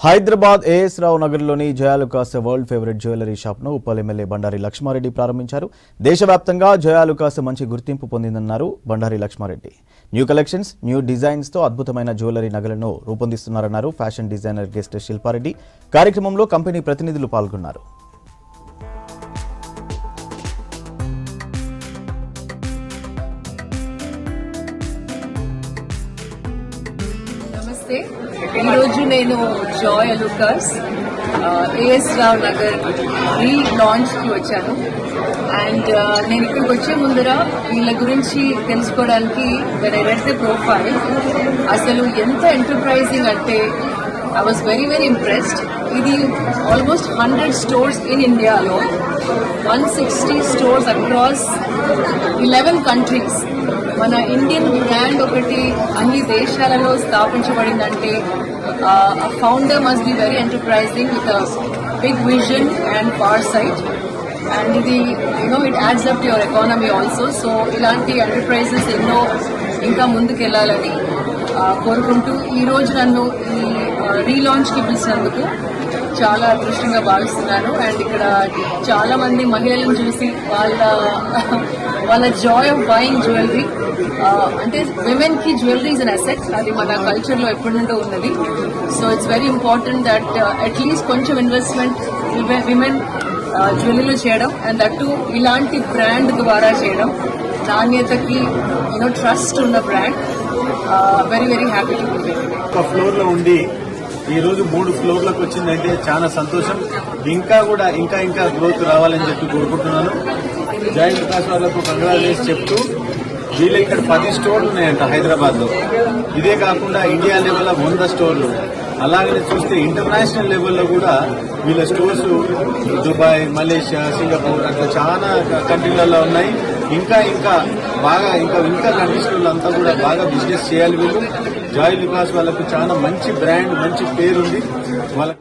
Hyderabad A S Rao నగర్లోని Joyalukkas world favourite jewellery షాప్ను Uppal MLA Bandari Lakshma Reddy ప్రారంభించారు. దేశవ్యాప్తంగా జయాలుకాస్ మంచి గుర్తింపు పొందిందన్నారు Bandari Lakshma Reddy. New collections, new డిజైన్స్తో అద్భుతమైన జ్యువెలరీ నగలను రూపొందిస్తున్నారన్నారు ఫ్యాషన్ డిజైనర్ గెస్ట్ శిల్పారెడ్డి. కార్యక్రమంలో కంపెనీ ప్రతినిధులు పాల్గొన్నారు. ఈరోజు నేను జాయ్ అలుకాస్ ఏఎస్ రావు నగర్ రీలాంచ్ కి వచ్చాను. అండ్ నేను ఇక్కడికి వచ్చే ముందర వీళ్ళ గురించి తెలుసుకోవడానికి when I read the profile అసలు ఎంత ఎంటర్ప్రైజింగ్ అంటే ఐ వాజ్ వెరీ ఇంప్రెస్డ్. ఇది ఆల్మోస్ట్ 100 స్టోర్స్ ఇన్ ఇండియాలో, 160 స్టోర్స్ అక్రాస్ 11 కంట్రీస్. మన ఇండియన్ బ్రాండ్ ఒకటి అన్ని దేశాలలో స్థాపించబడిందంటే founder must be very enterprising with big vision and far sight. And ఇది it adds up to your economy also. So ఇలాంటి enterprises ఎన్నో ఇంకా ముందుకెళ్లాలని కోరుకుంటూ ఈరోజు నన్ను ఈ రీలాంచ్కి పిలిచినందుకు చాలా అదృష్టంగా భావిస్తున్నాను. అండ్ ఇక్కడ చాలా మంది మహిళలను చూసి వాళ్ళ జాయ్ ఆఫ్ బయింగ్ జ్యువెలరీ, అంటే విమెన్ కి జ్యువెలరీ ఇస్ అన్ అసెట్. అది మన కల్చర్ లో ఎప్పటి నుండో ఉన్నది. So it's very important that at least కొంచెం ఇన్వెస్ట్మెంట్ విమెన్ జ్యువెలరీలో చేయడం, అండ్ దట్ ఇలాంటి బ్రాండ్ ద్వారా చేయడం, నాణ్యతకి ట్రస్ట్ ఉన్న బ్రాండ్. Very happy. ఒక ఫ్లోర్ లో ఉండి ఈ రోజు 3 ఫ్లోర్లకు వచ్చిందంటే చాలా సంతోషం. ఇంకా గ్రోత్ రావాలని చెప్పి కోరుకుంటున్నాను. జాయింట్ వికాస్ వాళ్ళకు కంగ్రాచులేషన్ చెప్తూ వీళ్ళ ఇక్కడ 10 స్టోర్లు ఉన్నాయంట హైదరాబాద్ లో. ఇదే కాకుండా ఇండియా లెవెల్లో 100 స్టోర్లు, అలాగనే చూస్తే ఇంటర్నేషనల్ లెవెల్లో కూడా వీళ్ళ స్టోర్స్ దుబాయ్, మలేషియా, సింగపూర్ అట్లా చాలా కంట్రీలలో ఉన్నాయి. ఇంకా కంట్రీస్లో అంతా కూడా బాగా బిజినెస్ చేయాలి వీళ్ళు. జాయ్ వికాస్ వాళ్ళకు చాలా మంచి బ్రాండ్, మంచి పేరుంది వాళ్ళకి.